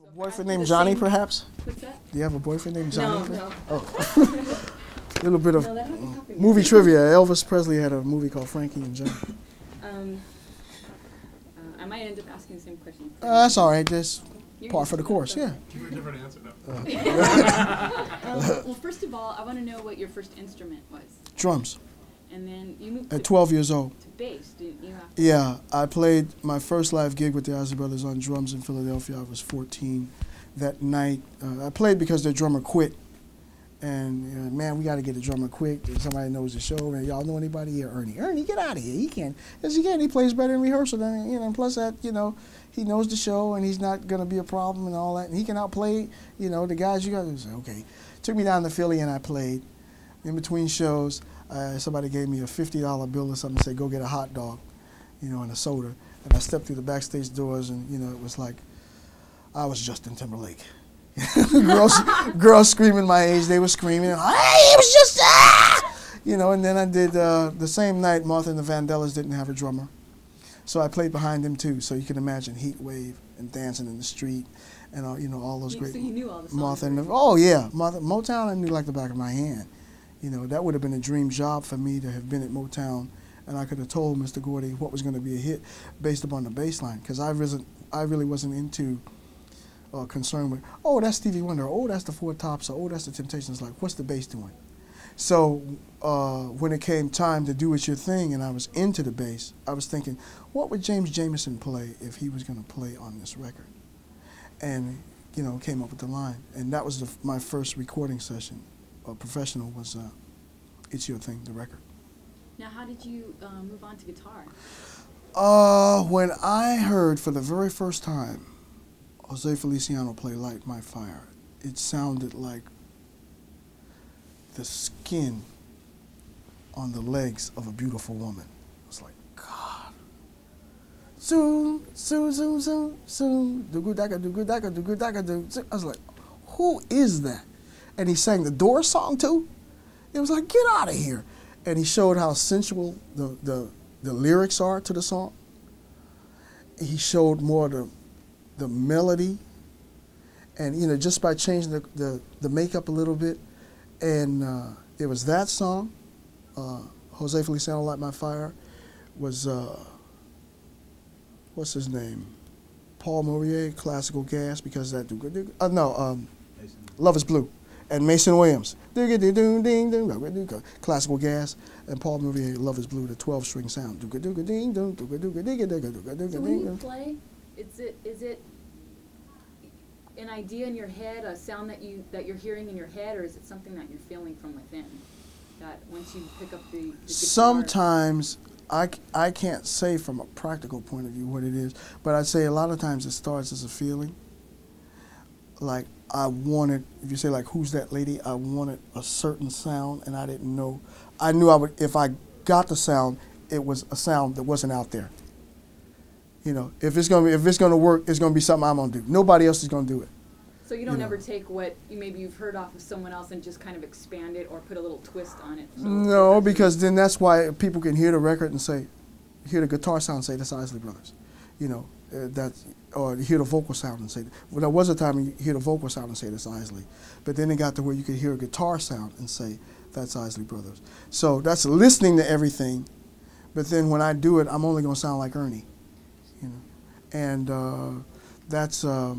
A boyfriend named Johnny, perhaps? What's that? Do you have a boyfriend named Johnny? No. Oh. A little bit of movie trivia. Elvis Presley had a movie called Frankie and Johnny. I might end up asking the same question. That's all right. That's par for the course. Yeah. Give a different answer now. Well, first of all, I want to know what your first instrument was. Drums. And then you moved At 12 years old. to bass, didn't you? Yeah, I played my first live gig with the Isley Brothers on drums in Philadelphia. I was 14 that night. I played because their drummer quit. And man, we got to get a drummer quick. Somebody knows the show. And y'all know anybody here? Ernie. Ernie, get out of here. He can't. Yes, he can. He plays better in rehearsal than, and plus that, he knows the show and he's not going to be a problem and all that. And he can outplay, the guys you got to say, okay. Took me down to Philly and I played. In between shows, somebody gave me a $50 bill or something and said, go get a hot dog, and a soda. And I stepped through the backstage doors and, it was like I was Justin Timberlake. girls screaming my age, they were screaming, hey, it was just, and then I did, the same night, Martha and the Vandellas didn't have a drummer. So I played behind them too, so you can imagine Heat Wave and Dancing in the Street and, all those great. So you knew all the songs. Martha and oh yeah, Motown I knew like the back of my hand. That would have been a dream job for me to have been at Motown, and I could have told Mr. Gordy what was going to be a hit based upon the bass line, because I really wasn't into concerned with, oh, that's Stevie Wonder, oh, that's the Four Tops, or oh, that's the Temptations. Like, what's the bass doing? So when it came time to do It's Your Thing, and I was into the bass, I was thinking, what would James Jamerson play if he was going to play on this record? And came up with the line, and that was my first recording session. Professional was It's Your Thing, the record. Now, how did you move on to guitar? When I heard for the very first time Jose Feliciano play Light My Fire, it sounded like the skin on the legs of a beautiful woman. It was like, God. Zoom, zoom, zoom, zoom, zoom, do-goo-daka, do-goo-daka, do-goo-daka, do. I was like, who is that? And he sang the Doors song too. It was like, get out of here. And he showed how sensual the lyrics are to the song. He showed more the melody, and just by changing the makeup a little bit. And it was that song, Jose Feliciano, Light My Fire, was, what's his name? Paul Maurier, Classical Gas, because that, Love Is Blue. And Mason Williams, Classical Gas, and Paul Maurier, Love Is Blue, the 12-string sound. So when you play, is it an idea in your head, a sound that you're hearing in your head, or is it something that you're feeling from within? That once you pick up the guitar? Sometimes I can't say from a practical point of view what it is, but I'd say a lot of times it starts as a feeling. Like I wanted, if you say like, who's that lady? I wanted a certain sound, and I didn't know. I knew I would, if I got the sound, it was a sound that wasn't out there. If it's gonna work, it's gonna be something I'm gonna do. Nobody else is gonna do it. So you don't ever take what maybe you've heard off of someone else and just kind of expand it or put a little twist on it? So no, because then that's why people can hear the record and say, hear the guitar sound and say, that's Isley Brothers. Or hear the vocal sound and say, well, there was a time when you hear the vocal sound and say, that's Isley. But then it got to where you could hear a guitar sound and say, that's Isley Brothers. So that's listening to everything, but then when I do it, I'm only going to sound like Ernie. And that's a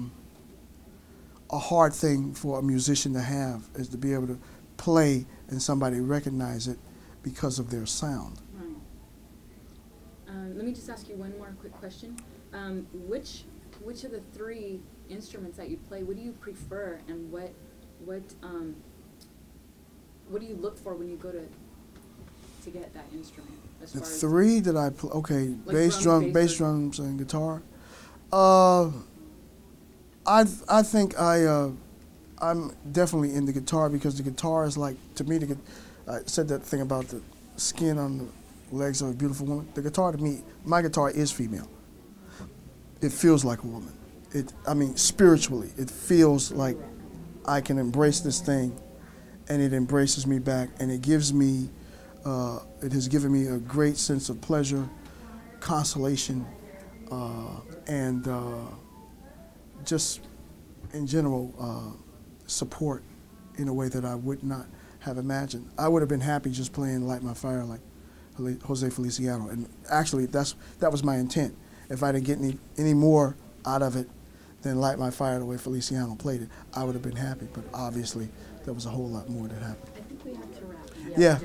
hard thing for a musician to have, is to be able to play and somebody recognize it because of their sound. Right. Let me just ask you one more quick question. Which of the three instruments that you play, what do you prefer, and what do you look for when you go to get that instrument? As the far three that I play, okay, like bass drums, and guitar. I think I'm definitely in the guitar, because the guitar is like, to me, I said that thing about the skin on the legs of a beautiful woman. The guitar, to me, my guitar is female. It feels like a woman. Spiritually, it feels like I can embrace this thing, and it embraces me back, and it gives me, it has given me a great sense of pleasure, consolation, and just in general, support in a way that I would not have imagined. I would have been happy just playing Light My Fire like Jose Feliciano. And actually, that was my intent. If I didn't get any more out of it than Light My Fire the way Feliciano played it, I would have been happy. But obviously, there was a whole lot more that happened. I think we have to wrap. Yeah.